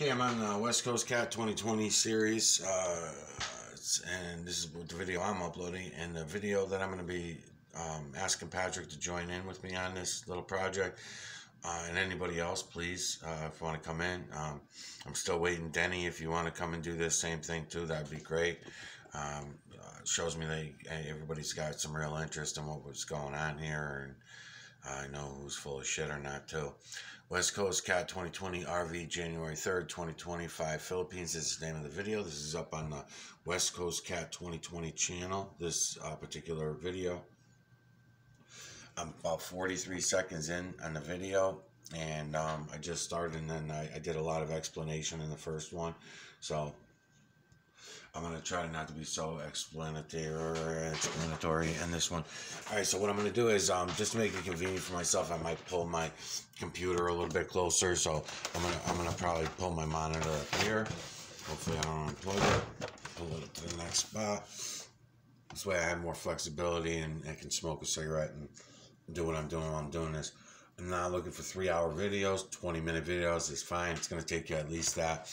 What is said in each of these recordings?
Okay, I'm on the Westcoastcat 2020 series, and this is the video I'm uploading, and the video that I'm going to be asking Patrick to join in with me on this little project, and anybody else, please, if you want to come in. I'm still waiting. Denny, if you want to come and do this same thing too, that'd be great. Shows me that everybody's got some real interest in what's going on here, and I know who's full of shit or not too. Westcoastcat 2020 RV January 3rd, 2025 Philippines is the name of the video. This is up on the Westcoastcat 2020 channel, this particular video. I'm about 43 seconds in on the video, and I just started, and then I did a lot of explanation in the first one, so I'm going to try not to be so explanatory in this one. All right, so what I'm going to do is, just to make it convenient for myself, I might pull my computer a little bit closer. So I'm gonna probably pull my monitor up here. Hopefully I don't unplug it. Pull it to the next spot. This way I have more flexibility, and I can smoke a cigarette and do what I'm doing while I'm doing this. I'm not looking for 3-hour videos. 20-minute videos is fine. It's going to take you at least that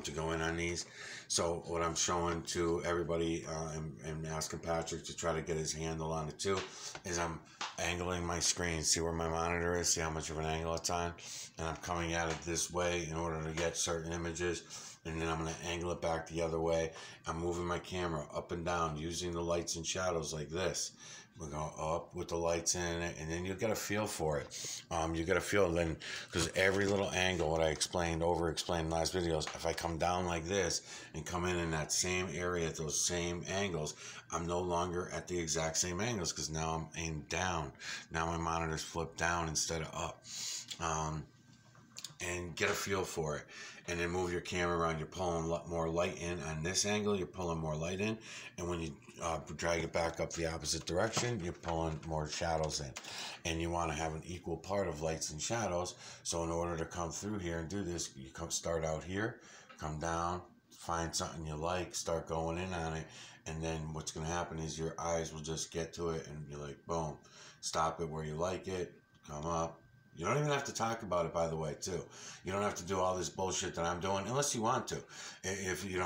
to go in on these. So what I'm showing to everybody and asking Patrick to try to get his handle on it too is I'm angling my screen. See where my monitor is? See how much of an angle it's on? And I'm coming at it this way in order to get certain images. And then I'm going to angle it back the other way. I'm moving my camera up and down using the lights and shadows like this. We're going up with the lights in it, and then you get a feel for it. You get a feel then, because every little angle, what I explained in last videos, if I come down like this and come in that same area at those same angles, I'm no longer at the exact same angles, because now I'm aimed down. Now my monitor's flipped down instead of up. And get a feel for it, and then move your camera around. You're pulling more light in on this angle, you're pulling more light in, and when you drag it back up the opposite direction, you're pulling more shadows in. And you want to have an equal part of lights and shadows. So in order to come through here and do this, you start out here, come down, find something you like, start going in on it, and then what's going to happen is your eyes will just get to it, and you're like, boom, stop it where you like it, come up. You don't even have to talk about it, by the way, too. You don't have to do all this bullshit that I'm doing unless you want to. If you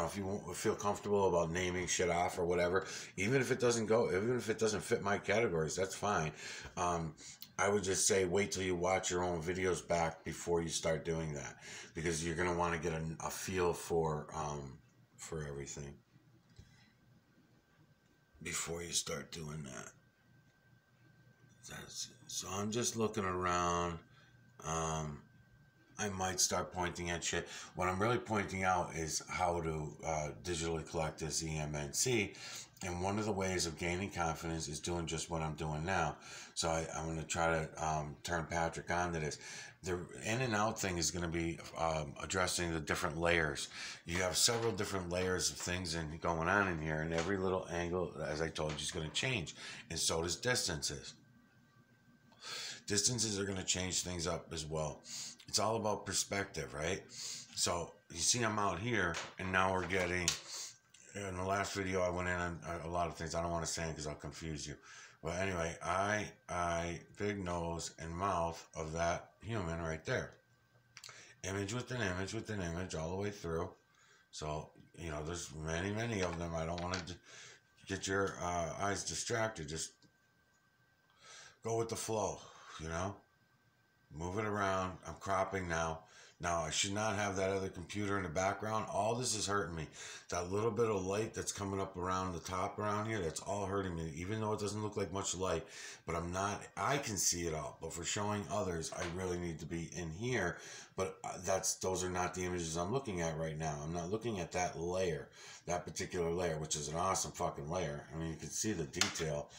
feel comfortable about naming shit off or whatever, even if it doesn't fit my categories, that's fine. I would just say wait till you watch your own videos back before you start doing that, because you're gonna want to get a feel for everything before you start doing that. So I'm just looking around. I might start pointing at shit. What I'm really pointing out is how to digitally collect this EMNC. And one of the ways of gaining confidence is doing just what I'm doing now. So I'm going to try to turn Patrick on to this. The in and out thing is going to be addressing the different layers. You have several different layers of things going on in here, and every little angle, as I told you, is going to change. And so does distances. Distances are going to change things up as well. It's all about perspective, right? So you see I'm out here, and now we're getting, in the last video I went in on a lot of things I don't want to say because I'll confuse you. But anyway, eye, big nose, and mouth of that human right there. Image within image within image all the way through. So, there's many, many of them. I don't want to get your eyes distracted. Just go with the flow. Move it around. I'm cropping now. Now, I should not have that other computer in the background. All this is hurting me. That little bit of light that's coming up around the top around here, that's all hurting me, even though it doesn't look like much light. But I can see it all. But for showing others, I really need to be in here. But those are not the images I'm looking at right now. I'm not looking at that layer, that particular layer, which is an awesome fucking layer. I mean, you can see the detail.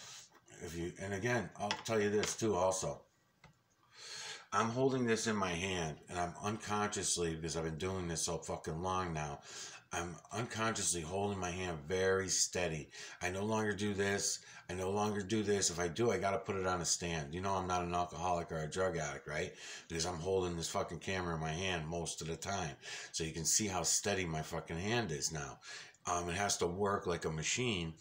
And again, I'll tell you this too also. I'm holding this in my hand, and I'm unconsciously, because I've been doing this so fucking long now, I'm unconsciously holding my hand very steady. I no longer do this. If I do, I got to put it on a stand. I'm not an alcoholic or a drug addict, right? Because I'm holding this fucking camera in my hand most of the time. So you can see how steady my fucking hand is now. It has to work like a machine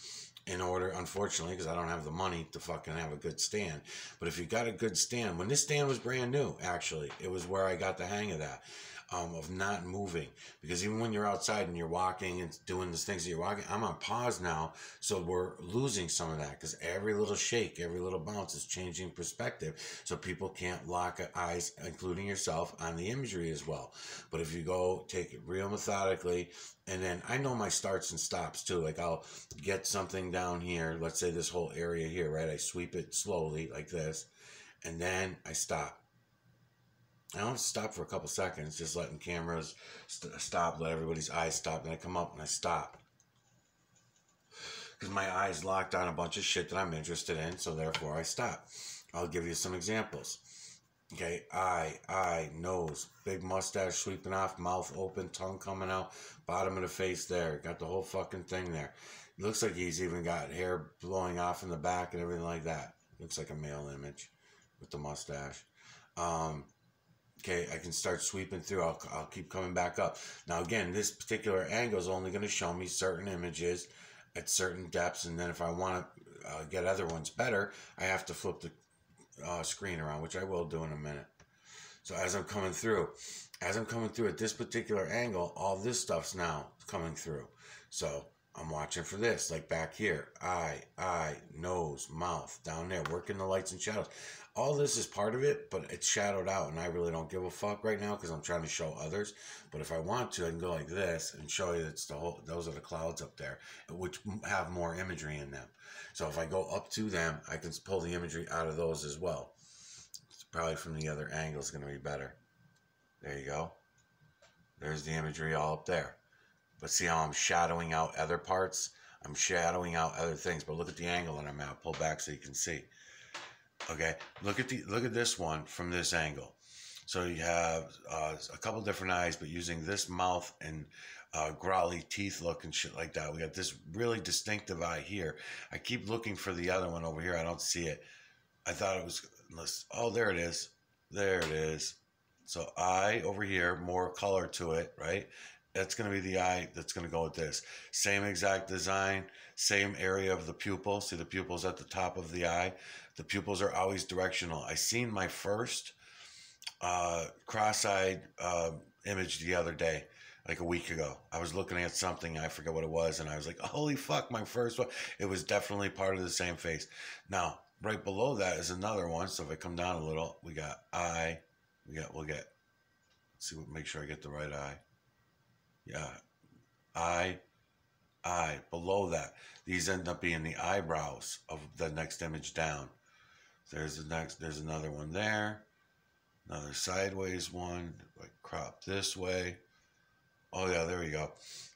in order, unfortunately, because I don't have the money to fucking have a good stand. But if you got a good stand, when this stand was brand new, actually, it was where I got the hang of that. of not moving. Because even when you're outside and you're walking and doing the things that you're walking, I'm on pause now, so we're losing some of that, because every little shake, every little bounce is changing perspective, so people can't lock eyes, including yourself, on the imagery as well. But if you go take it real methodically, and then I know my starts and stops too. Like I'll get something down here, let's say this whole area here, right? I sweep it slowly like this, and then I stop. I don't stop for a couple seconds, just letting cameras stop, let everybody's eyes stop. Then I come up and I stop, because my eyes locked on a bunch of shit that I'm interested in, so therefore I stop. I'll give you some examples. Okay, eye, nose, big mustache sweeping off, mouth open, tongue coming out, bottom of the face there. Got the whole fucking thing there. It looks like he's even got hair blowing off in the back and everything like that. Looks like a male image with the mustache. Okay, I can start sweeping through. I'll keep coming back up. Now again, this particular angle is only going to show me certain images at certain depths, and then if I want to get other ones better, I have to flip the screen around, which I will do in a minute. So as I'm coming through at this particular angle, all this stuff's now coming through. So I'm watching for this, like back here, eye, nose, mouth, down there, working the lights and shadows. All this is part of it, but it's shadowed out, and I really don't give a fuck right now because I'm trying to show others. But if I want to, I can go like this and show you it's the whole, those are the clouds up there, which have more imagery in them. So if I go up to them, I can pull the imagery out of those as well. It's probably from the other angle is going to be better. There you go. There's the imagery all up there. But see how I'm shadowing out other parts? I'm shadowing out other things, but look at the angle that I'm at. Pull back so you can see. Okay, look at this one from this angle. So you have a couple different eyes, but using this mouth and growly teeth look and shit like that. We got this really distinctive eye here. I keep looking for the other one over here. I don't see it. I thought it was, oh, there it is. There it is. So eye over here, more color to it, right? That's going to be the eye that's going to go with this. Same exact design, same area of the pupil. See the pupil's at the top of the eye. The pupils are always directional. I seen my first cross-eyed image the other day, like a week ago. I was looking at something, I forget what it was, and I was like, holy fuck, my first one. It was definitely part of the same face. Now, right below that is another one. So if I come down a little, we got eye. We'll get, let's see, make sure I get the right eye. Yeah, eye. Below that, these end up being the eyebrows of the next image down. There's another one there. Another sideways one, like crop this way. Oh yeah, there we go.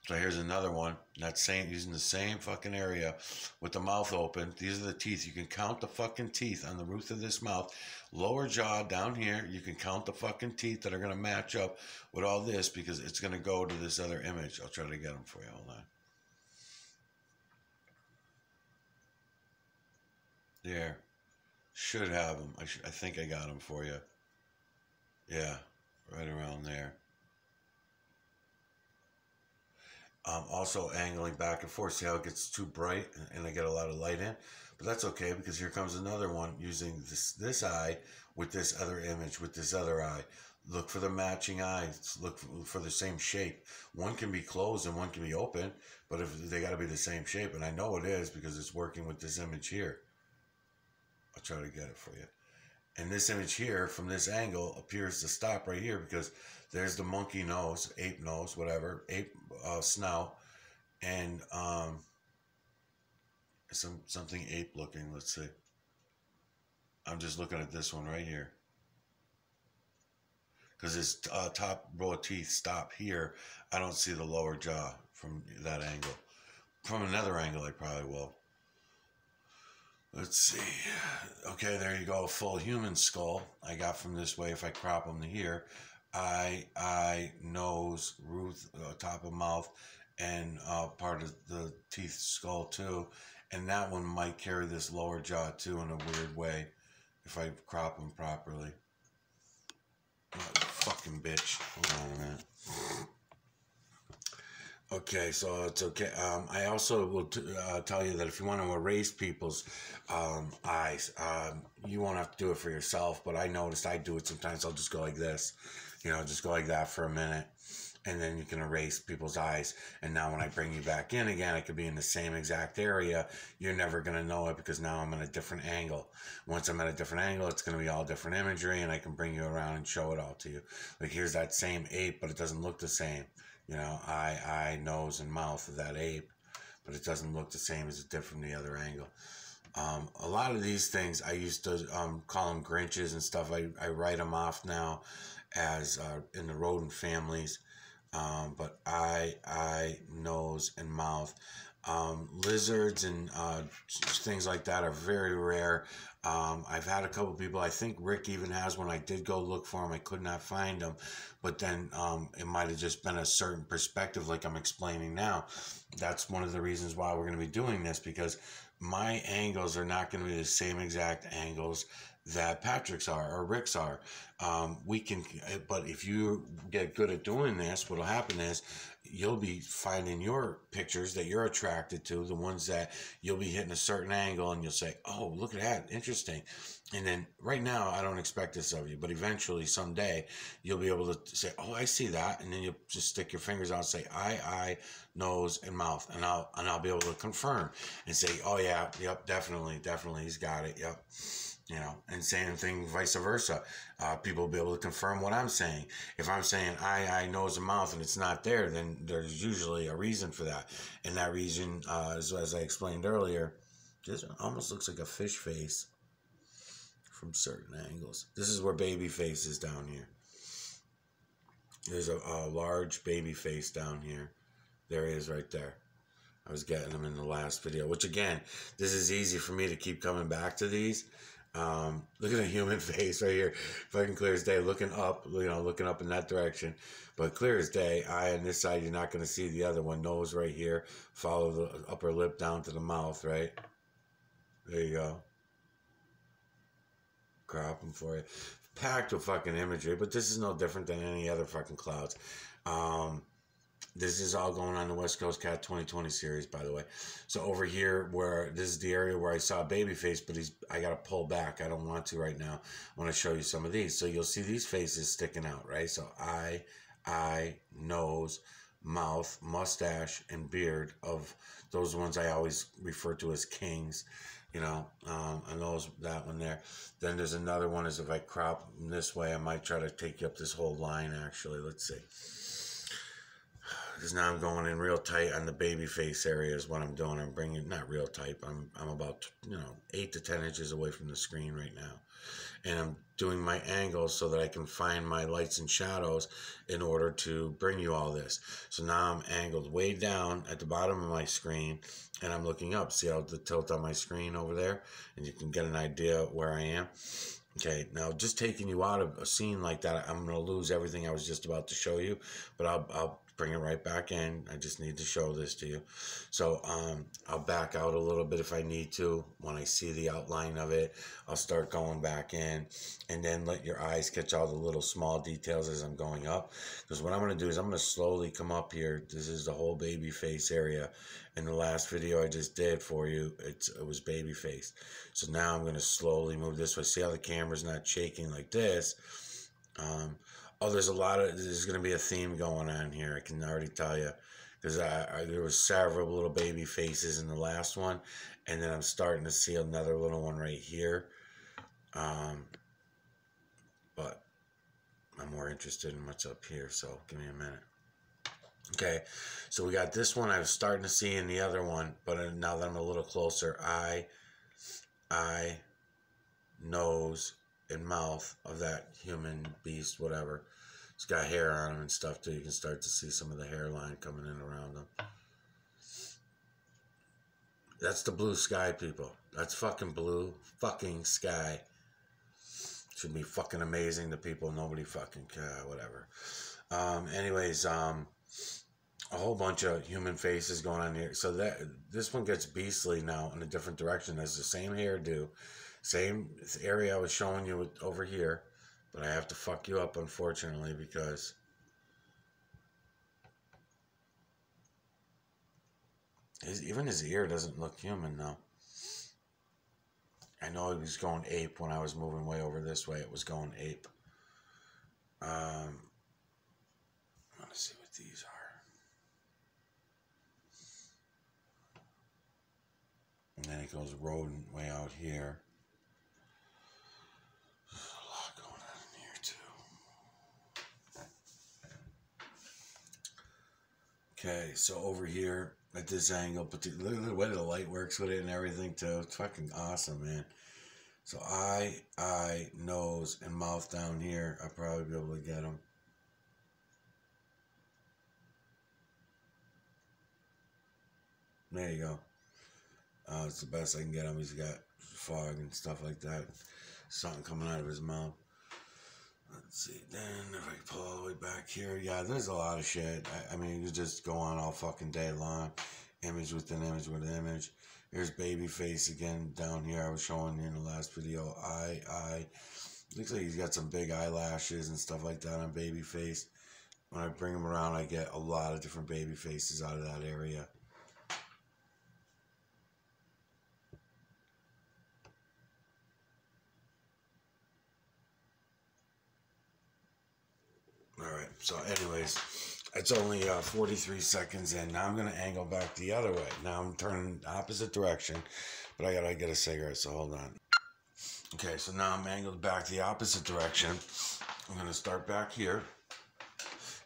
So here's another one. That same, using the same fucking area with the mouth open. These are the teeth. You can count the fucking teeth on the roof of this mouth. Lower jaw down here. You can count the fucking teeth that are going to match up with all this, because it's going to go to this other image. I'll try to get them for you. Hold on. There. Should have them. I think I got them for you. Yeah, right around there. Also angling back and forth. See how it gets too bright and I get a lot of light in? But that's okay, because here comes another one using this eye with this other image, with this other eye. Look for the matching eyes. Look for the same shape. One can be closed and one can be open, but if they got to be the same shape, and I know it is because it's working with this image here. I'll try to get it for you. And this image here from this angle appears to stop right here, because there's the monkey nose, ape nose, whatever, ape snout, and something ape looking. Let's see. I'm just looking at this one right here, because his top row of teeth stop here. I don't see the lower jaw from that angle. From another angle, I probably will. Let's see. Okay, there you go. A full human skull I got from this way. If I crop them to here, eye, nose, roof, top of mouth, and part of the teeth, skull too. And that one might carry this lower jaw too in a weird way if I crop them properly. Oh, fucking bitch. Hold on a minute. Okay, so it's okay. I also will tell you that if you want to erase people's eyes, you won't have to do it for yourself, but I noticed I do it sometimes. I'll just go like this, You know, just go like that for a minute, and then you can erase people's eyes. And now when I bring you back in again, I could be in the same exact area. You're never going to know it because now I'm at a different angle. Once I'm at a different angle, it's going to be all different imagery, and I can bring you around and show it all to you. Like, here's that same ape, but it doesn't look the same. You know, eye, nose, and mouth of that ape, but it doesn't look the same as it did from the other angle. A lot of these things, I used to call them Grinches and stuff. I write them off now as in the rodent families. But eye, nose, and mouth. Lizards and things like that are very rare. I've had a couple people, I think Rick even has one. I did go look for him. I could not find him. But then it might have just been a certain perspective like I'm explaining now. That's one of the reasons why we're going to be doing this, because my angles are not going to be the same exact angles that Patrick's are or Rick's are. We can, but if you get good at doing this, what'll happen is you'll be finding your pictures that you're attracted to, the ones that you'll be hitting a certain angle, and you'll say, oh, look at that, interesting. And then right now, I don't expect this of you, but eventually someday you'll be able to say, oh, I see that. And then you'll just stick your fingers out and say eye, nose, and mouth. And I'll be able to confirm and say, oh yeah, yep, definitely, he's got it. Yep. You know, and same thing, vice versa. People will be able to confirm what I'm saying. If I'm saying eye, nose, and mouth, and it's not there, then there's usually a reason for that. And that reason, as I explained earlier, just almost looks like a fish face from certain angles. This is where baby face is down here. There's a large baby face down here. There he is right there. I was getting them in the last video, which again, this is easy for me to keep coming back to these. Look at a human face right here, fucking clear as day, looking up, you know, looking up in that direction, but clear as day. Eye on this side, you're not going to see the other one. Nose right here, follow the upper lip down to the mouth, right? There you go. Crop them for you. Packed with fucking imagery, but this is no different than any other fucking clouds. This is all going on the Westcoastcat 2020 series, by the way. So over here, where this is the area where I saw Babyface, but I got to pull back. I don't want to right now. I want to show you some of these. So you'll see these faces sticking out, right? So eye, nose, mouth, mustache, and beard. Of those ones I always refer to as kings, you know, and that one there. Then there's another one, is if I crop them this way, I might try to take you up this whole line, actually. Let's see. Because now I'm going in real tight on the baby face area is what I'm doing. I'm bringing, not real tight, I'm about, 8 to 10 inches away from the screen right now. And I'm doing my angles so that I can find my lights and shadows in order to bring you all this. So now I'm angled way down at the bottom of my screen, and I'm looking up. See how the tilt on my screen over there? And you can get an idea where I am. Okay, now just taking you out of a scene like that, I'm going to lose everything I was just about to show you, but I'll bring it right back in. I just need to show this to you. So I'll back out a little bit if I need to. When I see the outline of it, I'll start going back in, and then let your eyes catch all the little small details as I'm going up. Because what I'm going to do is I'm going to slowly come up here. This is the whole baby face area. In the last video I just did for you, it was baby face. So now I'm going to slowly move this way. See how the camera's not shaking like this? Oh, there's going to be a theme going on here. I can already tell you, because there was several little baby faces in the last one, and then I'm starting to see another little one right here. But I'm more interested in what's up here, so give me a minute. Okay, so we got this one I was starting to see in the other one, but now that I'm a little closer, eye, nose, and mouth of that human beast, whatever. It's got hair on him and stuff too. You can start to see some of the hairline coming in around him. That's the blue sky, people. That's fucking blue fucking sky. Should be fucking amazing to people. Nobody fucking care, whatever. Anyways, a whole bunch of human faces going on here. So this one gets beastly now in a different direction. There's the same hairdo, same area I was showing you over here, but I have to fuck you up, unfortunately, because even his ear doesn't look human now. I know he was going ape when I was moving way over this way. It was going ape. then it goes rodent way out here. There's a lot going on in here too. Okay, so over here at this angle, but look at the way the light works with it and everything too. It's fucking awesome, man. So eye, nose, and mouth down here, I'll probably be able to get them. There you go. It's the best I can get him. He's got fog and stuff like that. Something coming out of his mouth. Let's see. Then if I pull all the way back here, yeah, there's a lot of shit. I mean, you just go on all fucking day long. Image within image within image. Here's baby face again down here. I was showing you in the last video. Eye. Looks like he's got some big eyelashes and stuff like that on baby face. When I bring him around, I get a lot of different baby faces out of that area. Alright, so anyways, it's only 43 seconds in. Now I'm going to angle back the other way. Now I'm turning the opposite direction, but I got to get a cigarette, so hold on. Okay, so now I'm angled back the opposite direction. I'm going to start back here.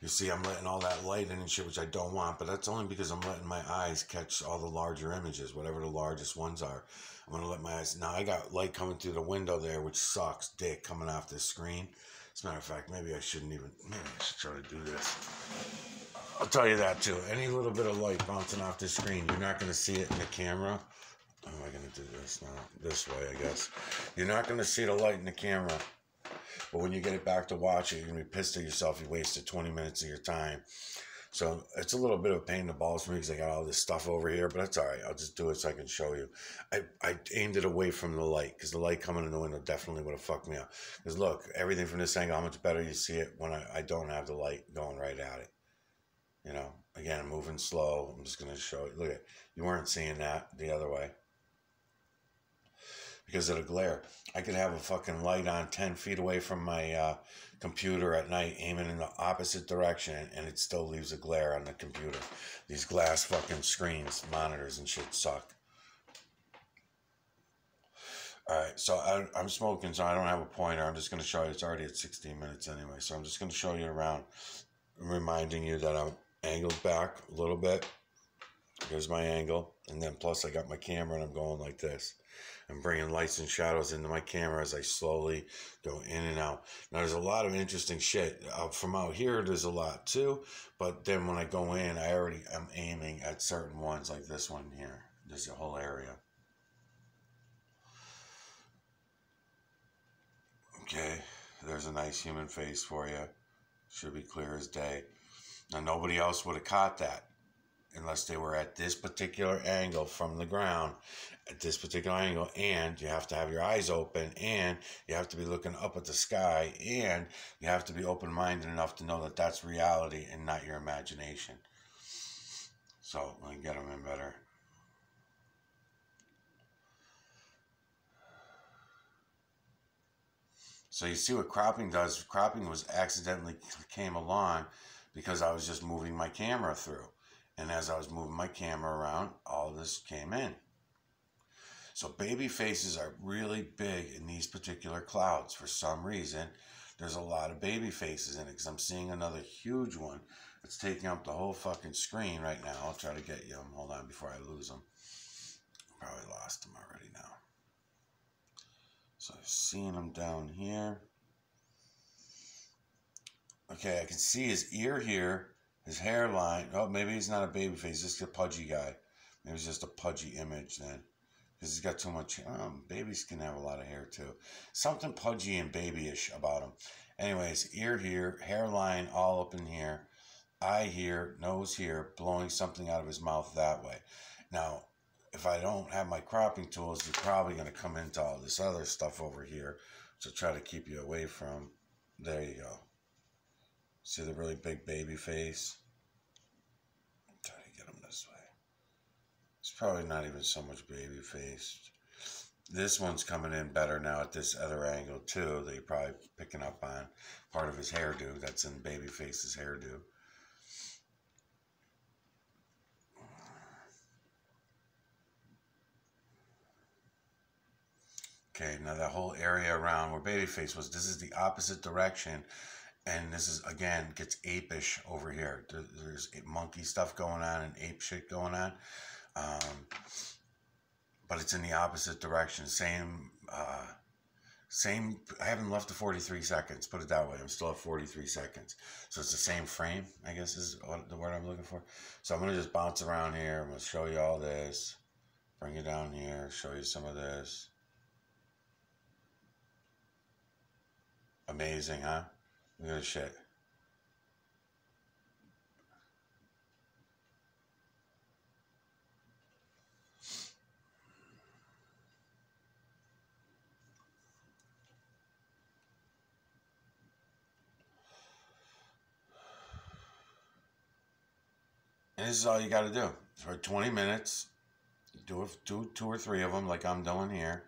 You see I'm letting all that light in and shit, which I don't want, but that's only because I'm letting my eyes catch all the larger images, whatever the largest ones are. I'm going to let my eyes... Now I got light coming through the window there, which sucks dick coming off this screen. As a matter of fact, maybe I shouldn't even... Maybe I should try to do this. I'll tell you that too. Any little bit of light bouncing off the screen, you're not going to see it in the camera. How am I going to do this now? This way, I guess. You're not going to see the light in the camera. But when you get it back to watch it, you're going to be pissed at yourself. You wasted 20 minutes of your time. So it's a little bit of a pain in the balls for me because I got all this stuff over here, but that's all right. I'll just do it so I can show you. I aimed it away from the light because the light coming in the window definitely would have fucked me up. Because look, everything from this angle, how much better you see it when I don't have the light going right at it. You know, again, I'm moving slow. I'm just going to show you. Look at, you weren't seeing that the other way. Because of the glare. I could have a fucking light on 10 feet away from my computer at night, aiming in the opposite direction, and it still leaves a glare on the computer. These glass fucking screens, monitors and shit suck. Alright, so I'm smoking, so I don't have a pointer. I'm just going to show you. It's already at 16 minutes anyway, so I'm just going to show you around, reminding you that I'm angled back a little bit. Here's my angle, and then plus I got my camera, and I'm going like this. I'm bringing lights and shadows into my camera as I slowly go in and out. Now, there's a lot of interesting shit. From out here, there's a lot too. But then when I go in, I already am aiming at certain ones, like this one here. There's a whole area. Okay, there's a nice human face for you. Should be clear as day. Now, nobody else would have caught that unless they were at this particular angle from the ground, at this particular angle, and you have to have your eyes open, and you have to be looking up at the sky, and you have to be open-minded enough to know that that's reality and not your imagination. So, let me get them in better. So you see what cropping does. Cropping was accidentally came along because I was just moving my camera through. And as I was moving my camera around, all this came in. So baby faces are really big in these particular clouds. For some reason, there's a lot of baby faces in it because I'm seeing another huge one that's taking up the whole fucking screen right now. I'll try to get you them. Hold on before I lose them. Probably lost them already now. So seeing them down here. Okay, I can see his ear here. His hairline, oh, maybe he's not a baby face, just a pudgy guy. Maybe it's just a pudgy image then. Because he's got too much, babies can have a lot of hair too. Something pudgy and babyish about him. Anyways, ear here, hairline all up in here. Eye here, nose here, blowing something out of his mouth that way. Now, if I don't have my cropping tools, you're probably going to come into all this other stuff over here. So try to keep you away from. There you go. See the really big baby face? Try to get him this way. It's probably not even so much baby face. This one's coming in better now at this other angle too, that you're probably picking up on. Part of his hairdo, that's in baby face's hairdo. Okay, now that whole area around where Babyface was, this is the opposite direction. And this is, again, gets apish over here. There's monkey stuff going on and ape shit going on. But it's in the opposite direction. Same, I haven't left the 43 seconds, put it that way. I'm still at 43 seconds. So it's the same frame, I guess is the word I'm looking for. So I'm going to just bounce around here. I'm going to show you all this. Bring it down here, show you some of this. Amazing, huh? Look at this shit. And this is all you got to do. For 20 minutes, do 2 or 3 of them like I'm doing here.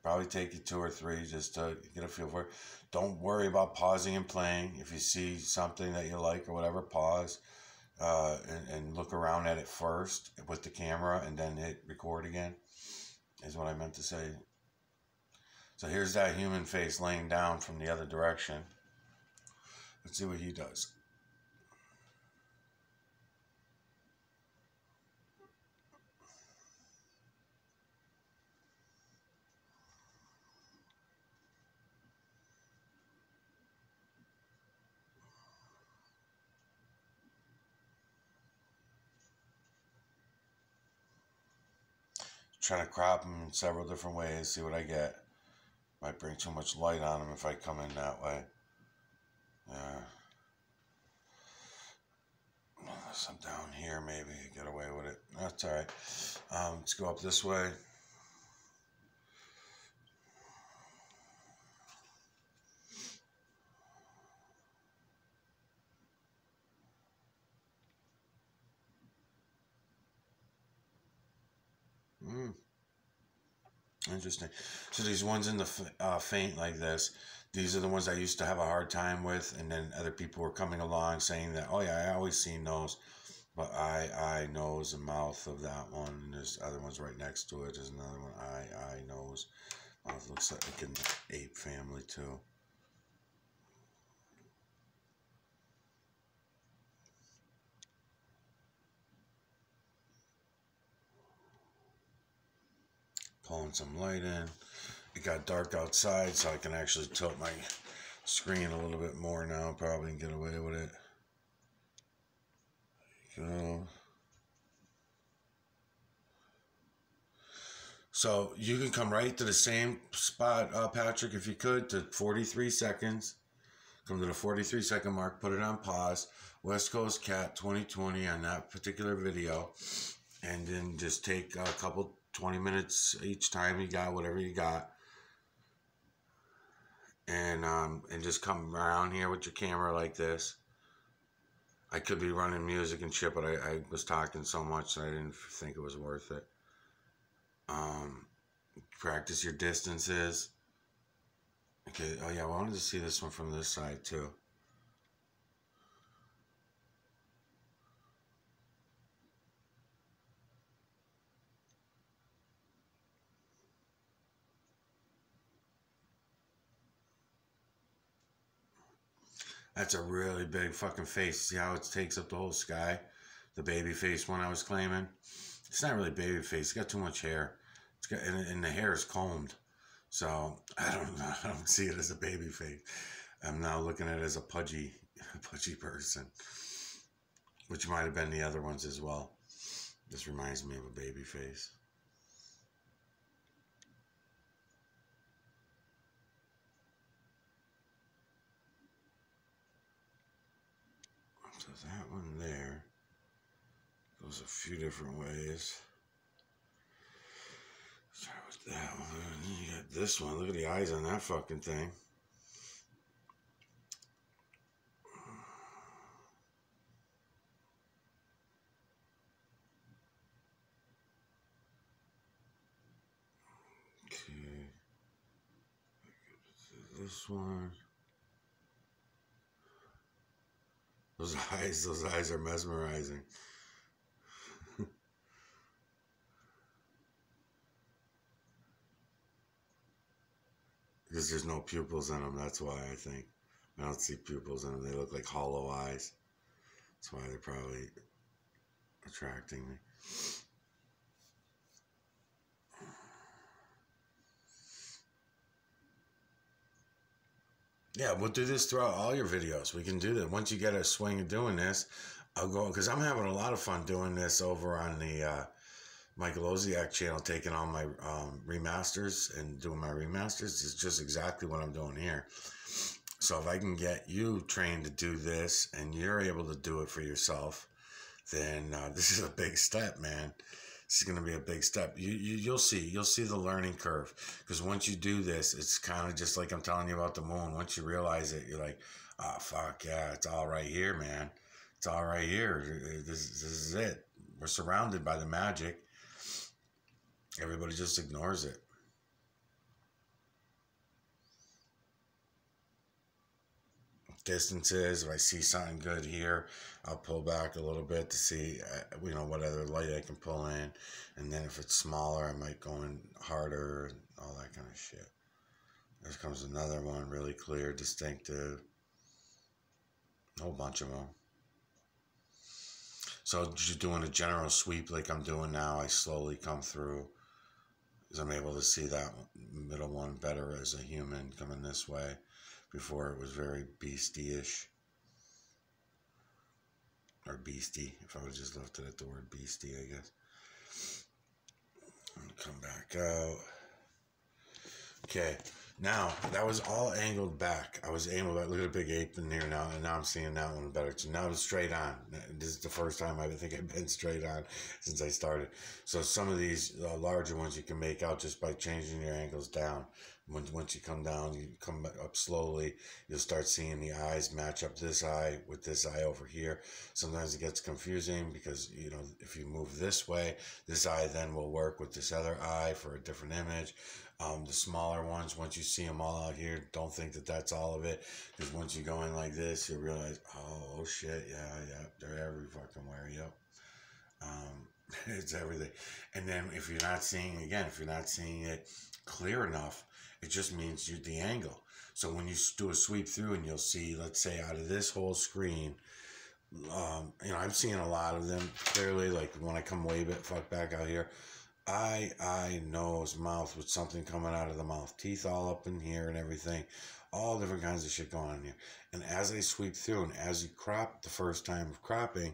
Probably take you 2 or 3 just to get a feel for it. Don't worry about pausing and playing. If you see something that you like or whatever, pause and look around at it first with the camera and then hit record again, is what I meant to say. So here's that human face laying down from the other direction. Let's see what he does. Try to crop them in several different ways, see what I get. Might bring too much light on them if I come in that way. Some down here, maybe get away with it. That's all right. Let's go up this way. Interesting. So these ones in the faint like this, these are the ones I used to have a hard time with, and then other people were coming along saying that, oh yeah, I always seen those, but eye, nose, and mouth of that one. And there's other ones right next to it. There's another one, eye, nose, mouth. Looks like in the ape family too. Pulling some light in. It got dark outside, so I can actually tilt my screen a little bit more now, probably, and get away with it. There you go. So you can come right to the same spot, Patrick, if you could, to 43 seconds. Come to the 43 second mark, put it on pause. Westcoastcat 2020 on that particular video. And then just take a couple 20 minutes each time you got whatever you got, and just come around here with your camera like this. I could be running music and shit, but I was talking so much that I didn't think it was worth it. Practice your distances. Okay, oh yeah, I wanted to see this one from this side too. That's a really big fucking face. See how it takes up the whole sky? The baby face one I was claiming. It's not really baby face. It's got too much hair. It's got, and the hair is combed. So I don't see it as a baby face. I'm now looking at it as a pudgy person, which might have been the other ones as well. This reminds me of a baby face. So that one there goes a few different ways. Start with that one. You got this one. Look at the eyes on that fucking thing. Okay. This one. Those eyes are mesmerizing. Because there's no pupils in them. That's why I think. I don't see pupils in them. They look like hollow eyes. That's why they're probably attracting me. Yeah, we'll do this throughout all your videos. We can do that. Once you get a swing of doing this, I'll go, because I'm having a lot of fun doing this over on the Michael Oziak channel, taking all my remasters and doing my remasters. Is just exactly what I'm doing here. So if I can get you trained to do this and you're able to do it for yourself, then this is a big step, man. This is going to be a big step. You'll see the learning curve, because once you do this, it's kind of just like I'm telling you about the moon. Once you realize it, you're like, oh, fuck yeah, it's all right here, man. It's all right here. This is it. We're surrounded by the magic. Everybody just ignores it. Distances, if I see something good here, I'll pull back a little bit to see what other light I can pull in, and then if it's smaller, I might go in harder and all that kind of shit. There comes another one, really clear, distinctive, a whole bunch of them. So just doing a general sweep like I'm doing now, I slowly come through, because I'm able to see that middle one better as a human coming this way. Before it was very beastie-ish. Or beastie, if I would just left it at the word beastie, I guess. Come back out. Okay, now that was all angled back. I was able to look at a big ape in here now, and now I'm seeing that one better. So now it's straight on. This is the first time I think I've been straight on since I started. So some of these larger ones you can make out just by changing your angles down. Once you come down, you come up slowly, you'll start seeing the eyes match up this eye with this eye over here. Sometimes it gets confusing because, if you move this way, this eye then will work with this other eye for a different image. The smaller ones, once you see them all out here, don't think that that's all of it. Because once you go in like this, you realize, oh shit, yeah, they're every fucking where, yep. It's everything. And then if you're not seeing it clear enough, it just means the angle. So when you do a sweep through and you'll see, let's say out of this whole screen, I'm seeing a lot of them clearly, like when I come way back out here, eye, nose, mouth with something coming out of the mouth, teeth all up in here and everything, all different kinds of shit going on here. And as I sweep through and as you crop the first time of cropping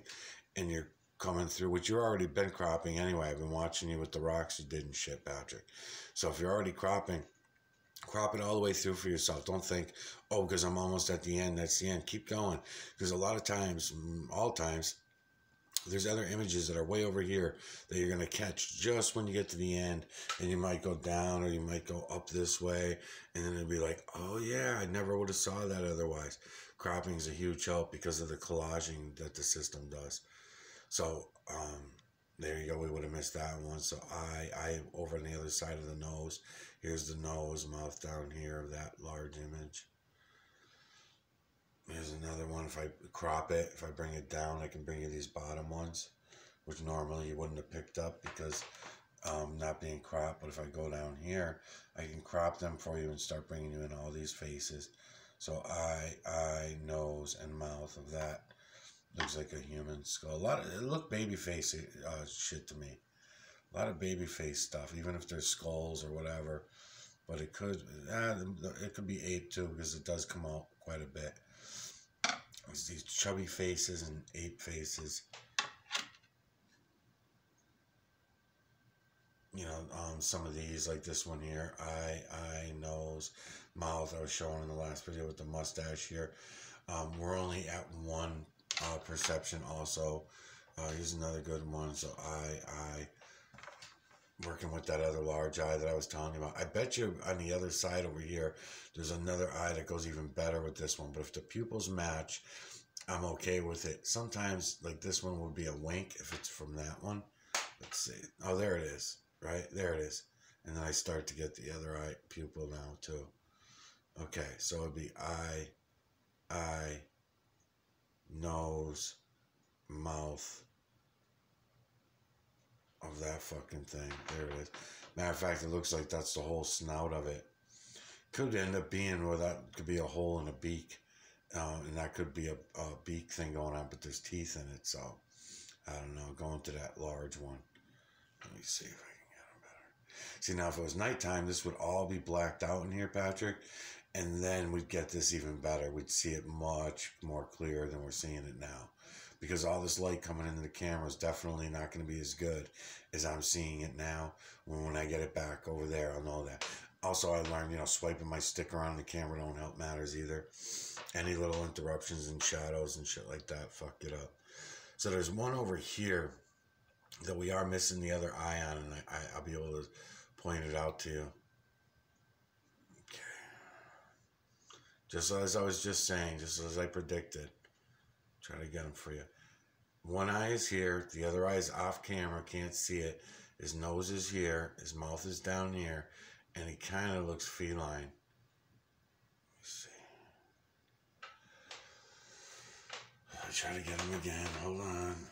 and you're coming through, which you've already been cropping anyway, I've been watching you with the rocks you did and shit, Patrick. So if you're already cropping, crop it all the way through for yourself. Don't think, oh, because I'm almost at the end, that's the end. Keep going. Because a lot of times, all times, there's other images that are way over here that you're going to catch just when you get to the end, and you might go down or you might go up this way, and then it'll be like, oh yeah, I never would have saw that otherwise. Cropping is a huge help because of the collaging that the system does. So, there you go. We would have missed that one. So I over on the other side of the nose. Here's the nose, mouth down here of that large image. Here's another one. If I crop it, if I bring it down, I can bring you these bottom ones, which normally you wouldn't have picked up because not being cropped. But if I go down here, I can crop them for you and start bringing you in all these faces. So eye, nose, and mouth of that. Looks like a human skull. It looked baby face shit to me. A lot of baby face stuff, even if they're skulls or whatever. But it could be ape too, because it does come out quite a bit. It's these chubby faces and ape faces. Some of these, like this one here, eye, nose, mouth. I was showing in the last video with the mustache here. We're only at one perception also. Here's another good one. So eye, working with that other large eye that I was telling you about. I bet you on the other side over here, there's another eye that goes even better with this one. But if the pupils match, I'm okay with it. Sometimes, like this one would be a wink if it's from that one. Let's see. Oh, there it is. Right? There it is. And then I start to get the other eye pupil now too. Okay, so it'd be eye, nose, mouth of that fucking thing. There it is. Matter of fact, it looks like that's the whole snout of it. Could end up being where that could be a hole in a beak. And that could be a beak thing going on, but there's teeth in it, so I don't know. Going to that large one. Let me see if I can get them better. See, now if it was nighttime, this would all be blacked out in here, Patrick, and then we'd get this even better. We'd see it much more clear than we're seeing it now, because all this light coming into the camera is definitely not going to be as good as I'm seeing it now. When I get it back over there, I'll know that. Also, I learned, swiping my stick around the camera don't help matters either. Any little interruptions and shadows and shit like that fuck it up. So there's one over here that we are missing the other eye on, and I'll be able to point it out to you. Okay. Just as I was just saying, just as I predicted. Try to get them for you. One eye is here, the other eye is off camera, can't see it. His nose is here, his mouth is down here, and he kind of looks feline. Let me see. I'll try to get him again. Hold on.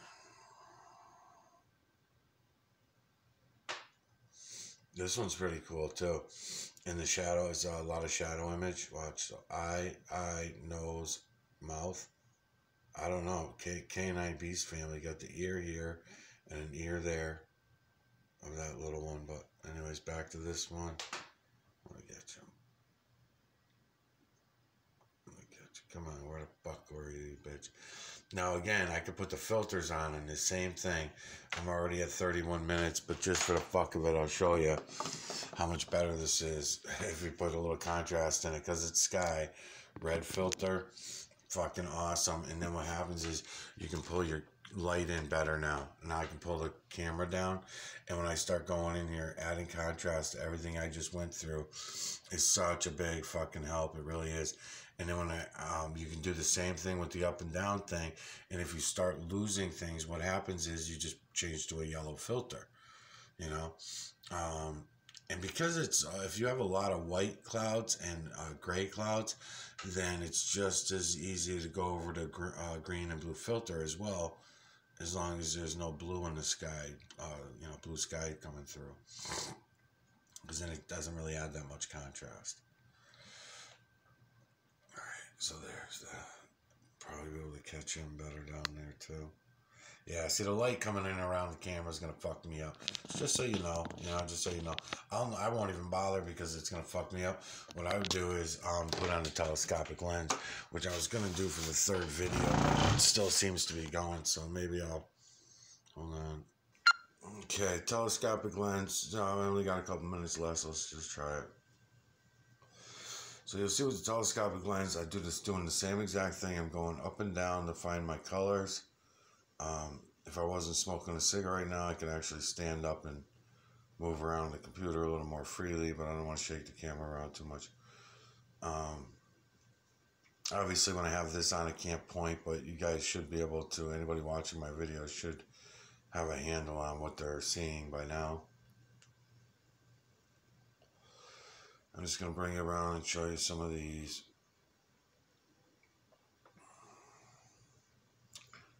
This one's pretty cool too. In the shadow, it's a lot of shadow image. Watch. So eye, nose, mouth. I don't know. Canine beast family. Got the ear here and an ear there of that little one. But anyways, back to this one. Let me get you. Let me get you. Come on, where the fuck were you, bitch? Now again, I could put the filters on and the same thing. I'm already at 31 minutes, but just for the fuck of it, I'll show you how much better this is if we put a little contrast in it, because it's sky. Red filter, fucking awesome. And then what happens is you can pull your light in better now. Now I can pull the camera down, and when I start going in here, adding contrast to everything I just went through is such a big fucking help. It really is. And then when you can do the same thing with the up and down thing. And if you start losing things, what happens is you just change to a yellow filter, and because it's, if you have a lot of white clouds and gray clouds, then it's just as easy to go over to green and blue filter as well, as long as there's no blue in the sky, blue sky coming through, because then it doesn't really add that much contrast. So there's that. Probably be able to catch him better down there too. Yeah, see, the light coming in around the camera is going to fuck me up. Just so you know, just so you know. I won't even bother because it's going to fuck me up. What I would do is put on the telescopic lens, which I was going to do for the third video. It still seems to be going, so maybe I'll... Hold on. Okay, telescopic lens. I only got a couple minutes left, so let's just try it. So you'll see with the telescopic lens, I do this doing the same exact thing. I'm going up and down to find my colors. If I wasn't smoking a cigarette right now, I could actually stand up and move around the computer a little more freely, but I don't want to shake the camera around too much. Obviously, when I have this on, I can't point, but you guys should be able to, anybody watching my videos should have a handle on what they're seeing by now. I'm just going to bring it around and show you some of these.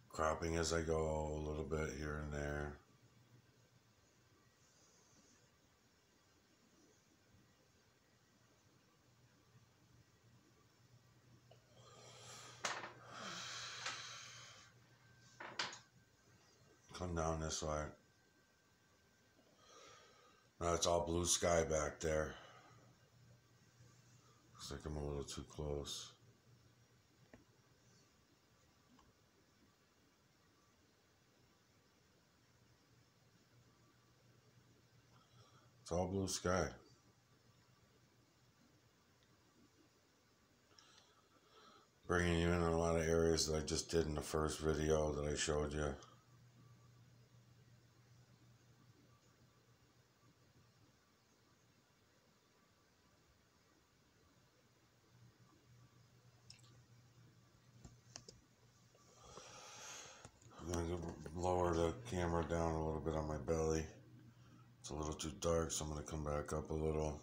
Cropping as I go a little bit here and there. Come down this way. Now it's all blue sky back there. Looks like I'm a little too close. It's all blue sky. Bringing you in a lot of areas that I just did in the first video that I showed you. I'm going to lower the camera down a little bit on my belly. It's a little too dark, so I'm going to come back up a little.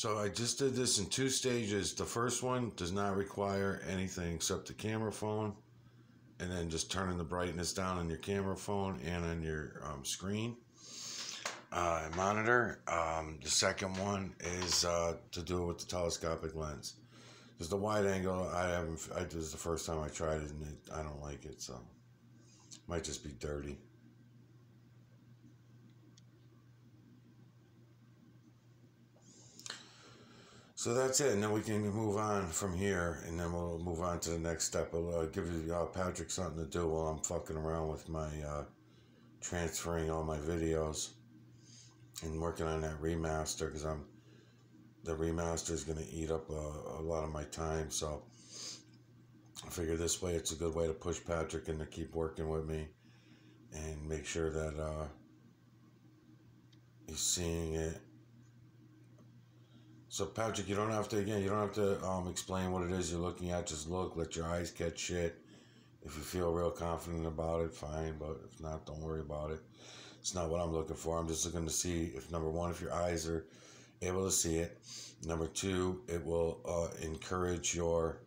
So I just did this in 2 stages. The first one does not require anything except the camera phone, and then just turning the brightness down on your camera phone and on your screen monitor. The second one is to do it with the telescopic lens. Because the wide angle, this is the first time I tried it, and I don't like it, so it might just be dirty. So that's it, and then we can move on from here, and then we'll move on to the next step. I'll give you Patrick something to do while I'm fucking around with my transferring all my videos and working on that remaster, because the remaster is going to eat up a lot of my time. So I figure this way it's a good way to push Patrick and to keep working with me and make sure that he's seeing it. So Patrick, you don't have to explain what it is you're looking at. Just look, let your eyes catch shit. If you feel real confident about it, fine. But if not, don't worry about it. It's not what I'm looking for. I'm just looking to see if, number one, if your eyes are able to see it. Number two, it will encourage your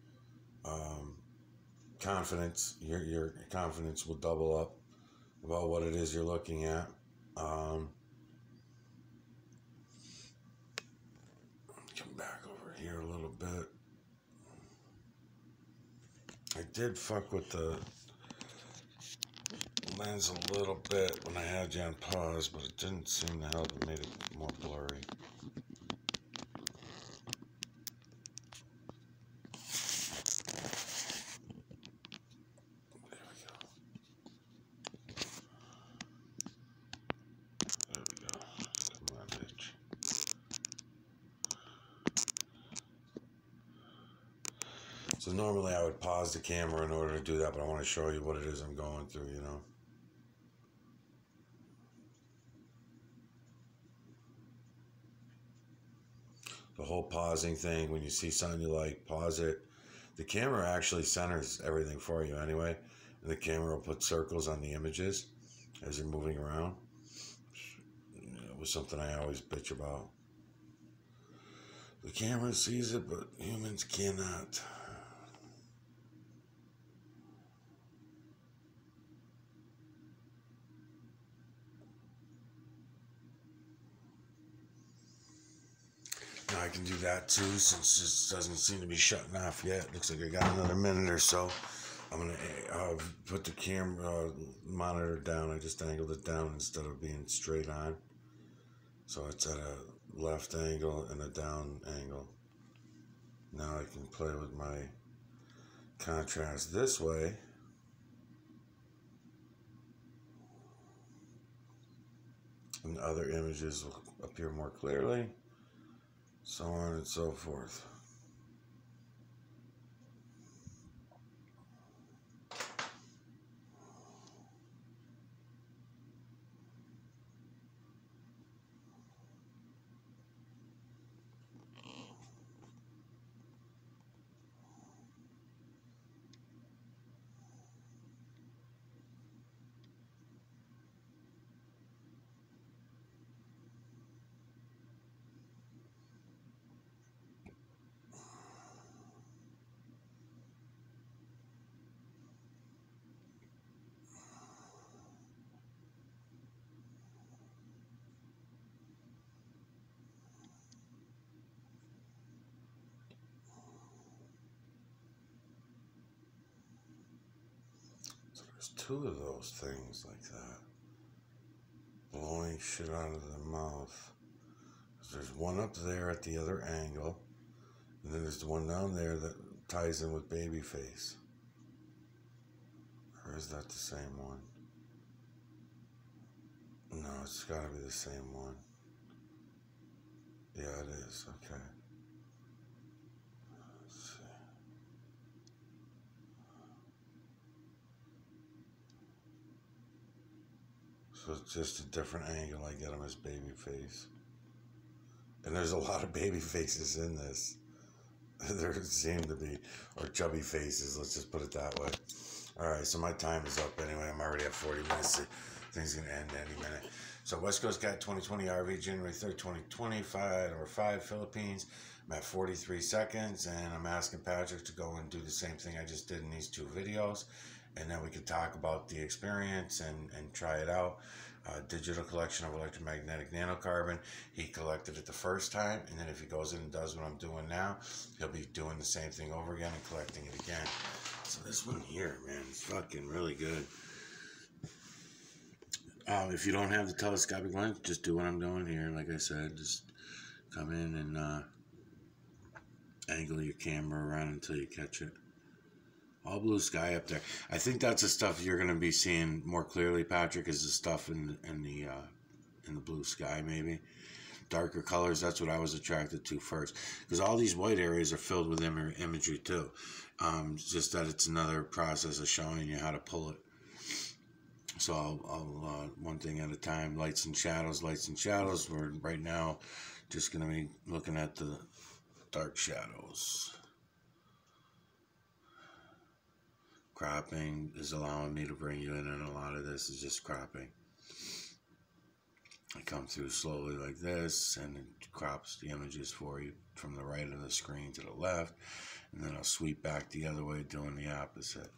confidence. Your confidence will double up about what it is you're looking at. Come back over here a little bit. I did fuck with the lens a little bit when I had you on pause, but it didn't seem to help. It made it more blurry. So normally I would pause the camera in order to do that, but I want to show you what it is I'm going through, you know. The whole pausing thing, when you see something you like, pause it. The camera actually centers everything for you anyway, and the camera will put circles on the images as you're moving around. It was something I always bitch about. The camera sees it, but humans cannot. Now I can do that too, since this doesn't seem to be shutting off yet. Looks like I got another minute or so. I'm gonna put the camera monitor down. I just angled it down instead of being straight on, so it's at a left angle and a down angle. Now I can play with my contrast this way. And other images will appear more clearly. So on and so forth. Two of those things like that, blowing shit out of the mouth. There's one up there at the other angle, and then there's the one down there that ties in with Babyface. Or is that the same one? No, it's got to be the same one. Yeah, it is. Okay. So it's just a different angle. I get him as Babyface. And there's a lot of baby faces in this. There seem to be. Or chubby faces, let's just put it that way. Alright, so my time is up anyway. I'm already at 40 minutes. Things gonna end any minute. So Westcoastcat 2020 RV, January 3rd, 2025, over 5 Philippines. I'm at 43 seconds, and I'm asking Patrick to go and do the same thing I just did in these 2 videos, and then we can talk about the experience and try it out. Digital collection of electromagnetic nanocarbon. He collected it the first time, and then if he goes in and does what I'm doing now, he'll be doing the same thing over again and collecting it again. So this one here, man, is fucking really good. If you don't have the telescopic lens, just do what I'm doing here. Like I said, just come in and angle your camera around until you catch it. All blue sky up there. I think that's the stuff you're going to be seeing more clearly, Patrick, is the stuff in the blue sky, maybe. Darker colors, that's what I was attracted to first. Because all these white areas are filled with imagery, too. It's just that it's another process of showing you how to pull it. So I'll one thing at a time. Lights and shadows, lights and shadows. We're right now just going to be looking at the dark shadows. Cropping is allowing me to bring you in, and a lot of this is just cropping. I come through slowly like this, and it crops the images for you from the right of the screen to the left, and then I'll sweep back the other way doing the opposite.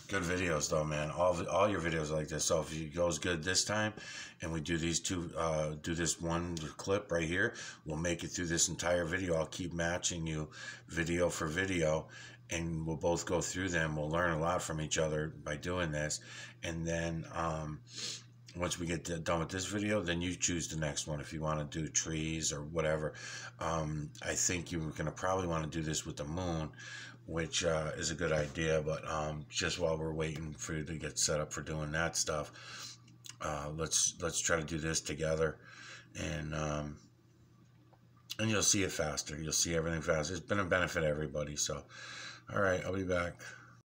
Good videos though, man. All your videos are like this. So if it goes good this time, and we do these 2, do this one clip right here, we'll make it through this entire video. I'll keep matching you video for video, and we'll both go through them. We'll learn a lot from each other by doing this, and then once we get done with this video, then you choose the next one if you want to do trees or whatever. I think you're going to probably want to do this with the moon, which is a good idea, but just while we're waiting for you to get set up for doing that stuff, let's try to do this together, and you'll see it faster. You'll see everything faster. It's been a benefit to everybody. So, all right, I'll be back.